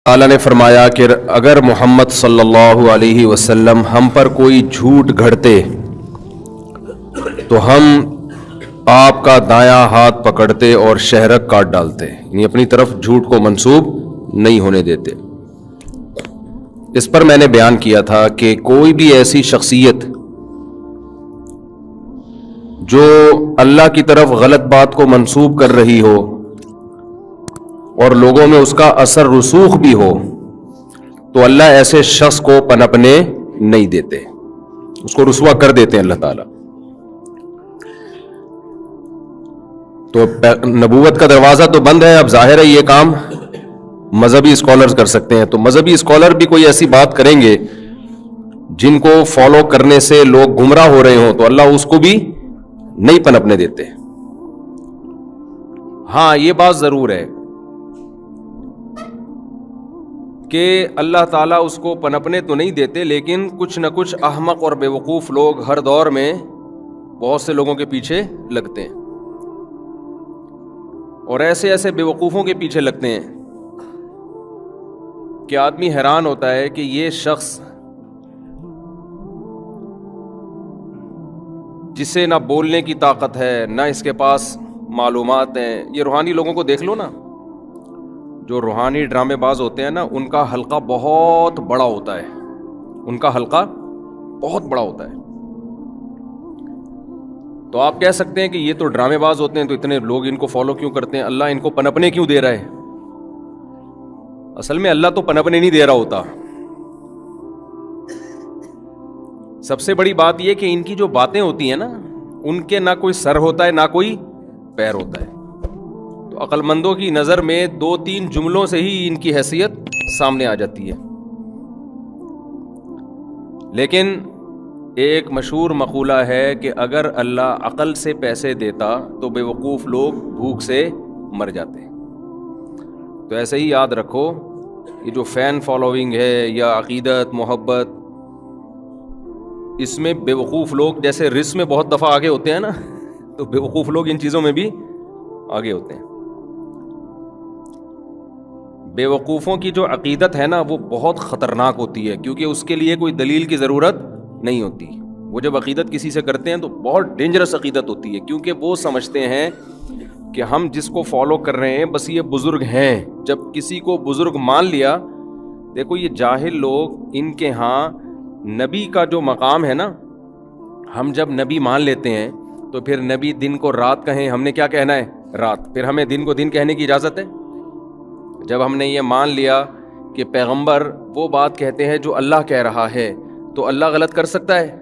تعالیٰ نے فرمایا کہ اگر محمد صلی اللہ علیہ وسلم ہم پر کوئی جھوٹ گھڑتے تو ہم آپ کا دایاں ہاتھ پکڑتے اور شہرک کاٹ ڈالتے، یعنی اپنی طرف جھوٹ کو منسوب نہیں ہونے دیتے۔ اس پر میں نے بیان کیا تھا کہ کوئی بھی ایسی شخصیت جو اللہ کی طرف غلط بات کو منسوب کر رہی ہو اور لوگوں میں اس کا اثر رسوخ بھی ہو تو اللہ ایسے شخص کو پنپنے نہیں دیتے، اس کو رسوا کر دیتے ہیں اللہ تعالیٰ۔ تو نبوت کا دروازہ تو بند ہے، اب ظاہر ہے یہ کام مذہبی اسکالرز کر سکتے ہیں، تو مذہبی اسکالر بھی کوئی ایسی بات کریں گے جن کو فالو کرنے سے لوگ گمراہ ہو رہے ہوں تو اللہ اس کو بھی نہیں پنپنے دیتے۔ ہاں یہ بات ضرور ہے کہ اللہ تعالیٰ اس کو پنپنے تو نہیں دیتے، لیکن کچھ نہ کچھ احمق اور بے وقوف لوگ ہر دور میں بہت سے لوگوں کے پیچھے لگتے ہیں، اور ایسے ایسے بے وقوفوں کے پیچھے لگتے ہیں کہ آدمی حیران ہوتا ہے کہ یہ شخص جسے نہ بولنے کی طاقت ہے نہ اس کے پاس معلومات ہیں۔ یہ روحانی لوگوں کو دیکھ لو نا، جو روحانی ڈرامے باز ہوتے ہیں نا، ان کا حلقہ بہت بڑا ہوتا ہے، ان کا حلقہ بہت بڑا ہوتا ہے۔ تو آپ کہہ سکتے ہیں کہ یہ تو ڈرامے باز ہوتے ہیں تو اتنے لوگ ان کو فالو کیوں کرتے ہیں، اللہ ان کو پنپنے کیوں دے رہا ہے؟ اصل میں اللہ تو پنپنے نہیں دے رہا ہوتا۔ سب سے بڑی بات یہ کہ ان کی جو باتیں ہوتی ہیں نا، ان کے نہ کوئی سر ہوتا ہے نہ کوئی پیر ہوتا ہے، تو عقل مندوں کی نظر میں 2-3 جملوں سے ہی ان کی حیثیت سامنے آ جاتی ہے۔ لیکن ایک مشہور مقولہ ہے کہ اگر اللہ عقل سے پیسے دیتا تو بے وقوف لوگ بھوک سے مر جاتے۔ تو ایسے ہی یاد رکھو، یہ جو فین فالوئنگ ہے یا عقیدت محبت، اس میں بے وقوف لوگ جیسے رس میں بہت دفعہ آگے ہوتے ہیں نا، تو بے وقوف لوگ ان چیزوں میں بھی آگے ہوتے ہیں۔ بے وقوفوں کی جو عقیدت ہے نا وہ بہت خطرناک ہوتی ہے، کیونکہ اس کے لیے کوئی دلیل کی ضرورت نہیں ہوتی۔ وہ جب عقیدت کسی سے کرتے ہیں تو بہت ڈینجرس عقیدت ہوتی ہے، کیونکہ وہ سمجھتے ہیں کہ ہم جس کو فالو کر رہے ہیں بس یہ بزرگ ہیں۔ جب کسی کو بزرگ مان لیا، دیکھو یہ جاہل لوگ، ان کے ہاں نبی کا جو مقام ہے نا، ہم جب نبی مان لیتے ہیں تو پھر نبی دن کو رات کہیں، ہم نے کیا کہنا ہے؟ رات۔ پھر ہمیں دن کو دن کہنے کی اجازت ہے؟ جب ہم نے یہ مان لیا کہ پیغمبر وہ بات کہتے ہیں جو اللہ کہہ رہا ہے، تو اللہ غلط کر سکتا ہے؟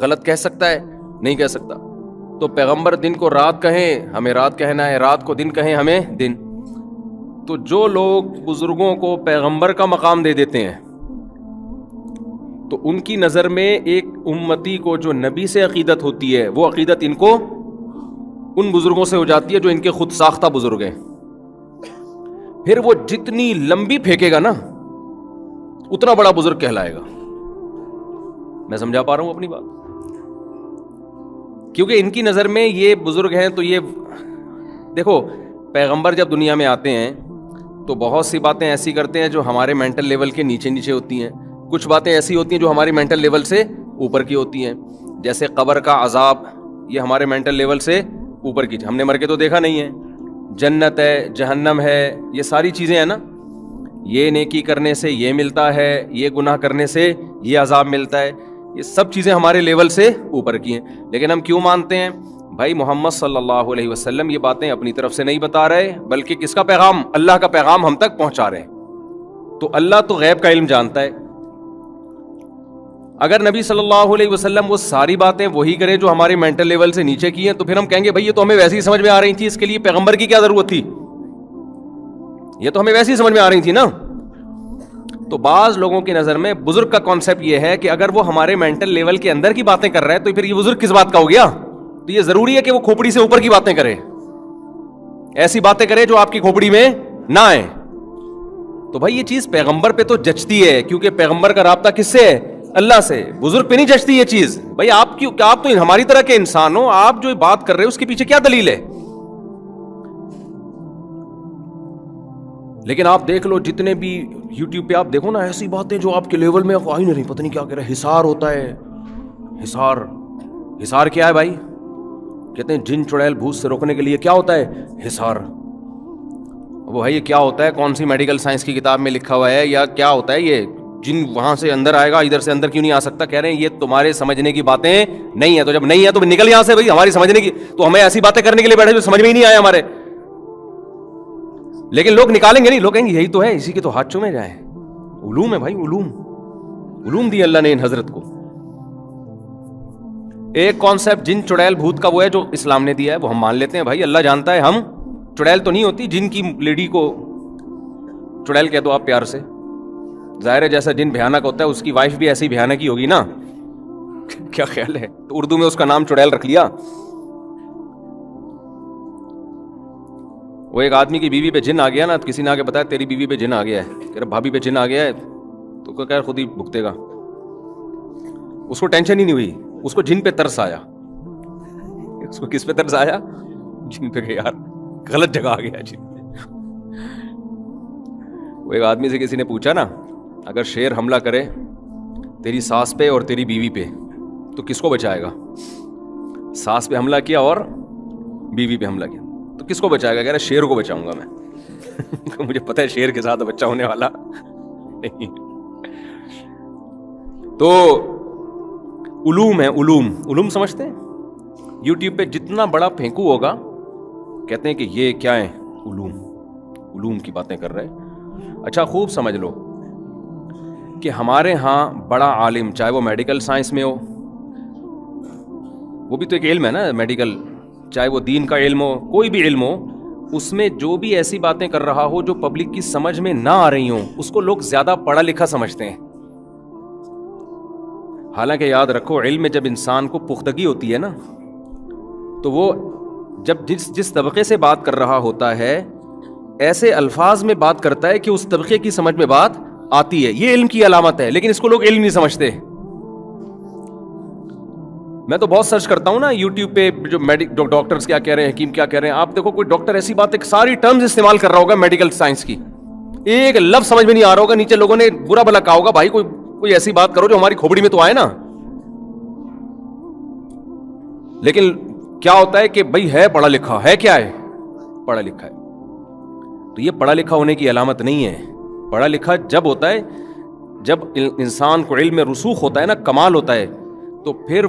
غلط کہہ سکتا ہے؟ نہیں کہہ سکتا۔ تو پیغمبر دن کو رات کہیں، ہمیں رات کہنا ہے، رات کو دن کہیں، ہمیں دن۔ تو جو لوگ بزرگوں کو پیغمبر کا مقام دے دیتے ہیں تو ان کی نظر میں ایک امتی کو جو نبی سے عقیدت ہوتی ہے، وہ عقیدت ان کو ان بزرگوں سے ہو جاتی ہے جو ان کے خود ساختہ بزرگ ہیں۔ پھر وہ جتنی لمبی پھینکے گا نا اتنا بڑا بزرگ کہلائے گا۔ میں سمجھا پا رہا ہوں اپنی بات؟ کیونکہ ان کی نظر میں یہ بزرگ ہیں، تو یہ دیکھو پیغمبر جب دنیا میں آتے ہیں تو بہت سی باتیں ایسی کرتے ہیں جو ہمارے مینٹل لیول کے نیچے نیچے ہوتی ہیں، کچھ باتیں ایسی ہوتی ہیں جو ہماری مینٹل لیول سے اوپر کی ہوتی ہیں، جیسے قبر کا عذاب، یہ ہمارے مینٹل لیول سے اوپر کی، ہم نے مر کے تو دیکھا نہیں ہے۔ جنت ہے، جہنم ہے، یہ ساری چیزیں ہیں نا، یہ نیکی کرنے سے یہ ملتا ہے، یہ گناہ کرنے سے یہ عذاب ملتا ہے، یہ سب چیزیں ہمارے لیول سے اوپر کی ہیں۔ لیکن ہم کیوں مانتے ہیں؟ بھائی محمد صلی اللہ علیہ وسلم یہ باتیں اپنی طرف سے نہیں بتا رہے، بلکہ کس کا پیغام؟ اللہ کا پیغام ہم تک پہنچا رہے ہیں۔ تو اللہ تو غیب کا علم جانتا ہے۔ اگر نبی صلی اللہ علیہ وسلم وہ ساری باتیں وہی کرے جو ہمارے مینٹل لیول سے نیچے کی ہیں، تو پھر ہم کہیں گے بھائی یہ تو ہمیں ویسے ہی سمجھ میں آ رہی تھی، اس کے لیے پیغمبر کی کیا ضرورت تھی؟ یہ تو ہمیں ویسے ہی سمجھ میں آ رہی تھی نا۔ تو بعض لوگوں کی نظر میں بزرگ کا کانسیپٹ یہ ہے کہ اگر وہ ہمارے مینٹل لیول کے اندر کی باتیں کر رہا ہے تو پھر یہ بزرگ کس بات کا ہو گیا؟ تو یہ ضروری ہے کہ وہ کھوپڑی سے اوپر کی باتیں کرے، ایسی باتیں کرے جو آپ کی کھوپڑی میں نہ آئے۔ تو بھائی یہ چیز پیغمبر پہ تو جچتی ہے، کیونکہ پیغمبر کا رابطہ کس سے ہے؟ اللہ سے۔ بزرگ پہ نہیں جچتی یہ چیز۔ بھائی آپ تو ہماری طرح کے انسان ہو، آپ جو بات کر رہے ہو اس کے پیچھے کیا دلیل ہے؟ لیکن آپ دیکھ لو جتنے بھی یوٹیوب پہ آپ دیکھو نا ایسی باتیں جو آپ کے لیول میں آ ہی نہیں، پتہ نہیں کیا کہہ رہے ہیں. حصار ہوتا ہے، حصار کیا ہے بھائی؟ کہتے ہیں جن چڑیل بھوت سے روکنے کے لیے کیا ہوتا ہے؟ حصار. وہ ہے یہ کیا ہوتا ہے؟ کون سی میڈیکل سائنس کی کتاب میں لکھا ہوا ہے یا کیا ہوتا ہے یہ؟ جن وہاں سے اندر آئے گا، ادھر سے اندر کیوں نہیں آ سکتا؟ کہہ رہے ہیں یہ تمہارے سمجھنے کی باتیں نہیں ہے. تو جب نہیں ہے تو نکل یہاں سے بھائی، ہماری سمجھنے کی تو ہمیں ایسی باتیں کرنے کے لیے بیٹھے جو سمجھ میں ہی نہیں آئے ہمارے. لیکن لوگ نکالیں گے نہیں، لوگ کہیں گے یہی تو ہے، اسی کے تو ہاتھ چومے جائیں. علوم ہے بھائی، علوم دی اللہ نے ان حضرت کو. ایک کانسیپٹ جن چڑیل بھوت کا وہ ہے جو اسلام نے دیا ہے، وہ ہم مان لیتے ہیں بھائی اللہ جانتا ہے. ہم چڑیل تو نہیں ہوتی، جن کی لیڈی کو چڑیل کہہ دو آپ پیار سے. ظاہر ہے جیسا جن بھیانک ہوتا ہے اس کی وائف بھی ایسی بھیانک ہی ہوگی نا. کیا خیال ہے؟ تو اردو میں اس کا نام چڑیل رکھ لیا. وہ ایک آدمی کی بیوی پہ جن آ گیا نا، کسی نے آ کے بتایا تیری بیوی پہ جن آ گیا ہے، تیرے بھابھی پہ جن آ گیا ہے، تو کہہ خود ہی بھگتے گا. اس کو ٹینشن ہی نہیں ہوئی، اس کو جن پہ ترس آیا. اس کو کس پہ ترس آیا؟ جن پہ. کہ یار غلط جگہ آ گیا جن پہ. وہ ایک آدمی سے کسی نے پوچھا نا، اگر شیر حملہ کرے تیری ساس پہ اور تیری بیوی پہ تو کس کو بچائے گا؟ ساس پہ حملہ کیا اور بیوی پہ حملہ کیا تو کس کو بچائے گا؟ کہہ رہا شیر کو بچاؤں گا میں. مجھے پتہ ہے شیر کے ساتھ بچہ ہونے والا نہیں. تو علوم ہے، علوم سمجھتے ہیں. یوٹیوب پہ جتنا بڑا پھینکو ہوگا کہتے ہیں کہ یہ کیا ہے؟ علوم کی باتیں کر رہے. اچھا خوب سمجھ لو کہ ہمارے ہاں بڑا عالم، چاہے وہ میڈیکل سائنس میں ہو، وہ بھی تو ایک علم ہے نا میڈیکل، چاہے وہ دین کا علم ہو، کوئی بھی علم ہو، اس میں جو بھی ایسی باتیں کر رہا ہو جو پبلک کی سمجھ میں نہ آ رہی ہوں، اس کو لوگ زیادہ پڑھا لکھا سمجھتے ہیں. حالانکہ یاد رکھو علم میں جب انسان کو پختگی ہوتی ہے نا، تو وہ جب جس طبقے سے بات کر رہا ہوتا ہے ایسے الفاظ میں بات کرتا ہے کہ اس طبقے کی سمجھ میں بات آتی ہے. یہ علم کی علامت ہے، لیکن اس کو لوگ علم نہیں سمجھتے. میں تو بہت سرچ کرتا ہوں نا یوٹیوب پہ، جو ڈاکٹرز کیا کہہ رہے ہیں، حکیم کیا کہہ رہے ہیں. آپ دیکھو کوئی ڈاکٹر ایسی بات ہے ساری ٹرمز استعمال کر رہا ہوگا میڈیکل سائنس کی، ایک لفظ سمجھ میں نہیں آ رہا ہوگا، نیچے لوگوں نے برا بھلا کہا ہوگا بھائی کوئی ایسی بات کرو جو ہماری کھوپڑی میں تو آئے نا. لیکن کیا ہوتا ہے کہ بھائی ہے پڑھا لکھا ہے، کیا ہے؟ پڑھا لکھا ہے. تو یہ پڑھا لکھا ہونے کی علامت نہیں ہے. پڑھا لکھا جب ہوتا ہے جب انسان کو علم میں رسوخ ہوتا ہے نا، کمال ہوتا ہے، تو پھر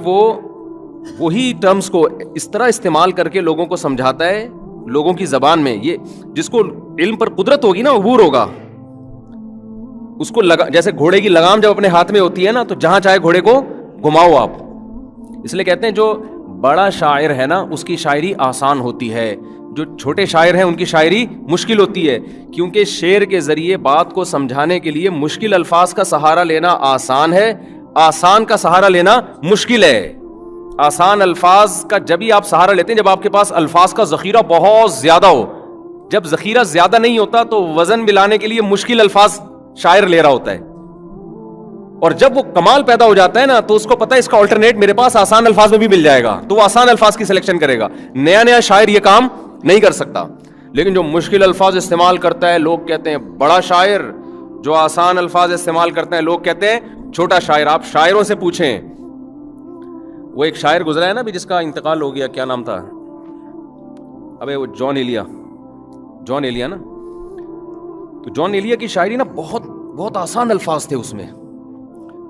وہی ٹرمز کو اس طرح استعمال کر کے لوگوں کو سمجھاتا ہے لوگوں کی زبان میں. یہ جس کو علم پر قدرت ہوگی نا، عبور ہوگا، اس کو جیسے گھوڑے کی لگام جب اپنے ہاتھ میں ہوتی ہے نا، تو جہاں چاہے گھوڑے کو گھماؤ آپ. اس لیے کہتے ہیں جو بڑا شاعر ہے نا اس کی شاعری آسان ہوتی ہے، جو چھوٹے شاعر ہیں ان کی شاعری مشکل ہوتی ہے، کیونکہ شعر کے ذریعے بات کو سمجھانے کے لیے مشکل الفاظ کا سہارا لینا آسان ہے، آسان کا سہارا لینا مشکل ہے. آسان الفاظ کا جب ہی آپ سہارا لیتے ہیں جب آپ کے پاس الفاظ کا ذخیرہ بہت زیادہ ہو. جب ذخیرہ زیادہ نہیں ہوتا تو وزن ملانے کے لیے مشکل الفاظ شاعر لے رہا ہوتا ہے، اور جب وہ کمال پیدا ہو جاتا ہے نا تو اس کو پتا ہے اس کا آلٹرنیٹ میرے پاس آسان الفاظ میں بھی مل جائے گا، تو وہ آسان الفاظ کی سلیکشن کرے گا. نیا شاعر یہ کام نہیں کر سکتا. لیکن جو مشکل الفاظ استعمال کرتا ہے لوگ کہتے ہیں بڑا شاعر، جو آسان الفاظ استعمال کرتے ہیں لوگ کہتے ہیں چھوٹا شاعر. آپ شاعروں سے پوچھیں. وہ ایک شاعر گزرا ہے نا بھی جس کا انتقال ہو گیا، کیا نام تھا؟ ابے وہ جان ایلیا نا. تو جان ایلیا کی شاعری نا بہت بہت آسان الفاظ تھے اس میں.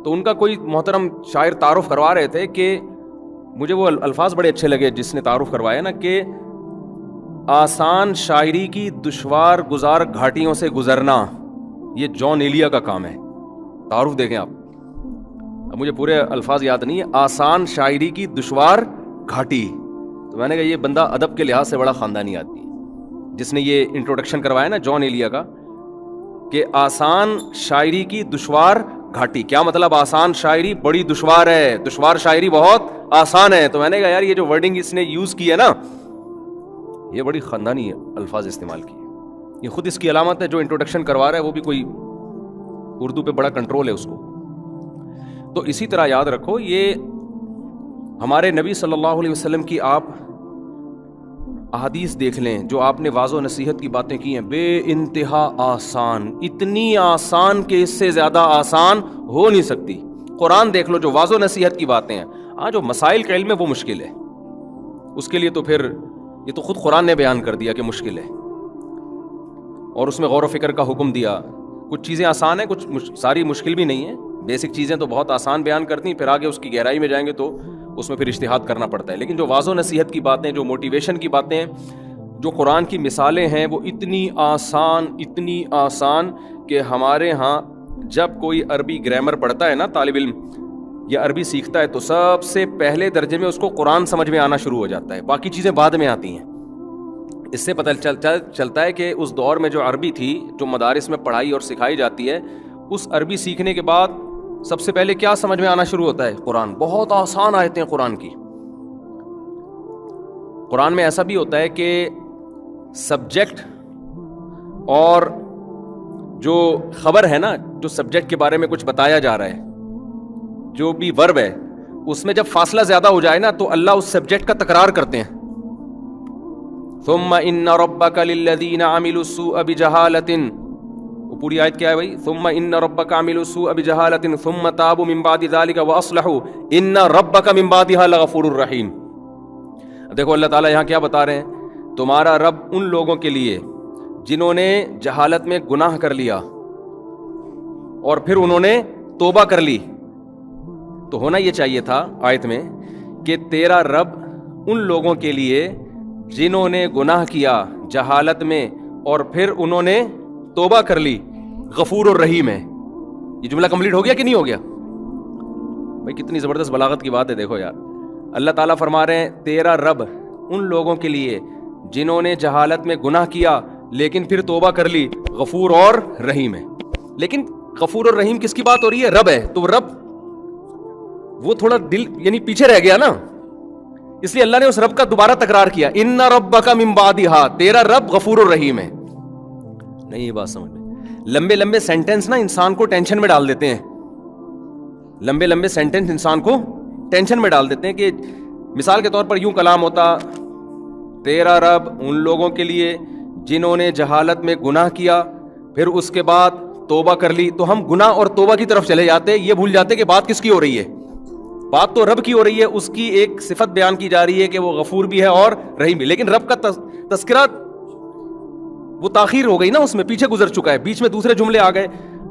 تو ان کا کوئی محترم شاعر تعارف کروا رہے تھے کہ مجھے وہ الفاظ بڑے اچھے لگے جس نے تعارف کروایا نا، کہ آسان شاعری کی دشوار گزار گھاٹیوں سے گزرنا یہ جان ایلیا کا کام ہے. تعارف دیکھیں آپ. اب مجھے پورے الفاظ یاد نہیں ہے. آسان شاعری کی دشوار گھاٹی. تو میں نے کہا یہ بندہ ادب کے لحاظ سے بڑا خاندانی آدمی ہے جس نے یہ انٹروڈکشن کروایا نا جان ایلیا کا، کہ آسان شاعری کی دشوار گھاٹی. کیا مطلب؟ آسان شاعری بڑی دشوار ہے، دشوار شاعری بہت آسان ہے. تو میں نے کہا یار یہ جو ورڈنگ اس نے یوز کی ہے نا، یہ بڑی خاندانی الفاظ استعمال کی. یہ خود اس کی علامت ہے. جو انٹروڈکشن کروا رہا ہے وہ بھی کوئی اردو پہ بڑا کنٹرول ہے اس کو. تو اسی طرح یاد رکھو یہ ہمارے نبی صلی اللہ علیہ وسلم کی آپ احادیث دیکھ لیں جو آپ نے واضح و نصیحت کی باتیں کی ہیں، بے انتہا آسان، اتنی آسان کہ اس سے زیادہ آسان ہو نہیں سکتی۔ قرآن دیکھ لو جو واضح و نصیحت کی باتیں ہیں، جو مسائل کا علم ہے وہ مشکل ہے، اس کے لیے تو پھر یہ تو خود قرآن نے بیان کر دیا کہ مشکل ہے، اور اس میں غور و فکر کا حکم دیا۔ کچھ چیزیں آسان ہیں، کچھ ساری مشکل بھی نہیں ہیں، بیسک چیزیں تو بہت آسان بیان کرتی ہیں، پھر آگے اس کی گہرائی میں جائیں گے تو اس میں پھر اجتہاد کرنا پڑتا ہے۔ لیکن جو واضح و نصیحت کی باتیں، جو موٹیویشن کی باتیں ہیں، جو قرآن کی مثالیں ہیں، وہ اتنی آسان کہ ہمارے ہاں جب کوئی عربی گرامر پڑھتا ہے نا طالب علم یا عربی سیکھتا ہے تو سب سے پہلے درجے میں اس کو قرآن سمجھ میں آنا شروع ہو جاتا ہے، باقی چیزیں بعد میں آتی ہیں۔ اس سے پتہ چلتا ہے کہ اس دور میں جو عربی تھی، جو مدارس میں پڑھائی اور سکھائی جاتی ہے، اس عربی سیکھنے کے بعد سب سے پہلے کیا سمجھ میں آنا شروع ہوتا ہے؟ قرآن۔ بہت آسان آیتیں قرآن کی۔ قرآن میں ایسا بھی ہوتا ہے کہ سبجیکٹ اور جو خبر ہے نا، جو سبجیکٹ کے بارے میں کچھ بتایا جا رہا ہے، جو بھی ورب ہے، اس میں جب فاصلہ زیادہ ہو جائے نا تو اللہ اس سبجیکٹ کا تکرار کرتے ہیں۔ ثم ان ربک للذین عملوا السوء بجہالۃ، وہ پوری آیت کیا ہے بھائی؟ ثم ان ربک عملوا السوء بجہالۃ ثم تابوا من بعد ذلک واصلحوا ان ربک من بعدها لغفور رحیم۔ دیکھو اللہ تعالیٰ یہاں کیا بتا رہے ہیں؟ تمہارا رب ان لوگوں کے لیے جنہوں نے جہالت میں گناہ کر لیا اور پھر انہوں نے توبہ کر لی، تو ہونا یہ چاہیے تھا آیت میں کہ تیرا رب ان لوگوں کے لیے جنہوں نے گناہ کیا جہالت میں اور پھر انہوں نے توبہ کر لی، غفور الرحیم ہے۔ یہ جملہ کمپلیٹ ہو گیا کہ نہیں ہو گیا بھائی؟ کتنی زبردست بلاغت کی بات ہے، دیکھو یار۔ اللہ تعالیٰ فرما رہے ہیں تیرا رب ان لوگوں کے لیے جنہوں نے جہالت میں گناہ کیا لیکن پھر توبہ کر لی، غفور اور رحیم ہے۔ لیکن غفور اور رحیم کس کی بات ہو رہی ہے؟ رب ہے، تو رب وہ تھوڑا دل یعنی پیچھے رہ گیا نا، اس لیے اللہ نے اس رب کا دوبارہ تکرار کیا، ان ربک من بعدھا، تیرا رب غفور الرحیم ہے۔ نہیں یہ بات سمجھ میں، لمبے لمبے سینٹنس نا انسان کو ٹینشن میں ڈال دیتے ہیں، لمبے لمبے سینٹنس انسان کو ٹینشن میں ڈال دیتے ہیں۔ کہ مثال کے طور پر یوں کلام ہوتا، تیرا رب ان لوگوں کے لیے جنہوں نے جہالت میں گناہ کیا پھر اس کے بعد توبہ کر لی، تو ہم گناہ اور توبہ کی طرف چلے جاتے، یہ بھول جاتے کہ بات کس کی ہو رہی ہے؟ بات تو رب کی ہو رہی ہے، اس کی ایک صفت بیان کی جا رہی ہے کہ وہ غفور بھی ہے اور رحیم بھی، لیکن رب کا تذکرہ وہ تاخیر ہو گئی نا، اس میں پیچھے گزر چکا ہے، بیچ میں دوسرے جملے آ گئے۔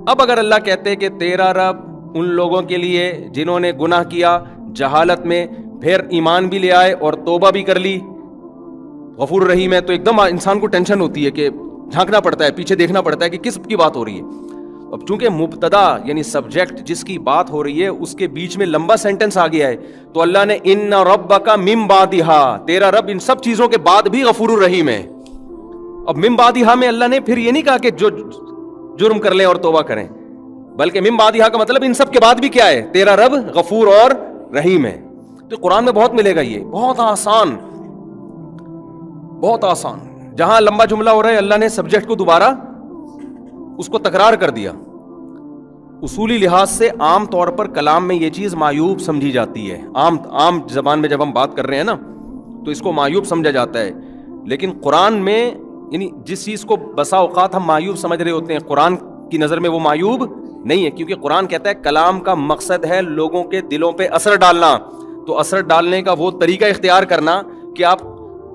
اب اگر اللہ کہتے کہ تیرا رب ان لوگوں کے لیے جنہوں نے گناہ کیا جہالت میں پھر ایمان بھی لے آئے اور توبہ بھی کر لی، غفور رحیم ہے، تو ایک دم انسان کو ٹینشن ہوتی ہے کہ جھانکنا پڑتا ہے، پیچھے دیکھنا پڑتا ہے کہ کس کی بات ہو رہی ہے۔ اب چونکہ مبتدا یعنی سبجیکٹ جس کی بات ہو رہی ہے اس کے بیچ میں لمبا سینٹنس آ گیا ہے، تو اللہ نے ان ربک من بعدھا، تیرا رب ان سب چیزوں کے بعد بھی غفور الرحیم ہے۔ اب من بعدھا میں اللہ نے پھر یہ نہیں کہا کہ جو جرم کر لیں اور توبہ کریں، بلکہ من بعدھا کا مطلب ان سب کے بعد بھی کیا ہے؟ تیرا رب غفور اور رحیم ہے۔ تو قرآن میں بہت ملے گا، یہ بہت آسان، بہت آسان۔ جہاں لمبا جملہ ہو رہا ہے اللہ نے سبجیکٹ کو دوبارہ اس کو تکرار کر دیا۔ اصولی لحاظ سے عام طور پر کلام میں یہ چیز معیوب سمجھی جاتی ہے، عام زبان میں جب ہم بات کر رہے ہیں نا تو اس کو معیوب سمجھا جاتا ہے، لیکن قرآن میں یعنی جس چیز کو بسا اوقات ہم معیوب سمجھ رہے ہوتے ہیں، قرآن کی نظر میں وہ معیوب نہیں ہے، کیونکہ قرآن کہتا ہے کلام کا مقصد ہے لوگوں کے دلوں پہ اثر ڈالنا، تو اثر ڈالنے کا وہ طریقہ اختیار کرنا کہ آپ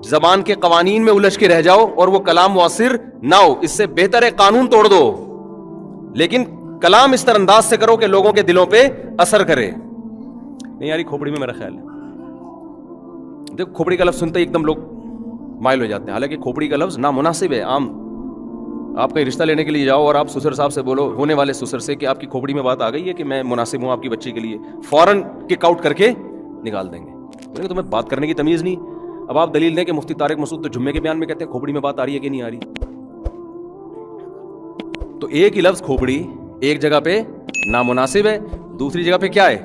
زبان کے قوانین میں الجھ کے رہ جاؤ اور وہ کلام مؤثر نہ ہو، اس سے بہتر ہے قانون توڑ دو، لیکن کلام اس طرح انداز سے کرو کہ لوگوں کے دلوں پہ اثر کرے۔ نہیں یاری کھوپڑی میں میرا خیال ہے، دیکھو کھوپڑی کا لفظ سنتے ہی ایک دم لوگ مائل ہو جاتے ہیں، حالانکہ کھوپڑی کا لفظ نامناسب ہے۔ عام آپ کہیں رشتہ لینے کے لیے جاؤ اور آپ سسر صاحب سے بولو، ہونے والے سسر سے، کہ آپ کی کھوپڑی میں بات آ گئی ہے کہ میں مناسب ہوں آپ کی بچی کے لیے، فوراً کک آؤٹ کر کے نکال دیں گے، تمہیں بات کرنے کی تمیز نہیں۔ اب آپ دلیل دیں کہ مفتی طارق مسعود تو جمعے کے بیان میں کہتے ہیں کھوپڑی میں بات آ رہی ہے کہ نہیں آ رہی، تو ایک ہی لفظ کھوپڑی ایک جگہ پہ نامناسب ہے، دوسری جگہ پہ کیا ہے؟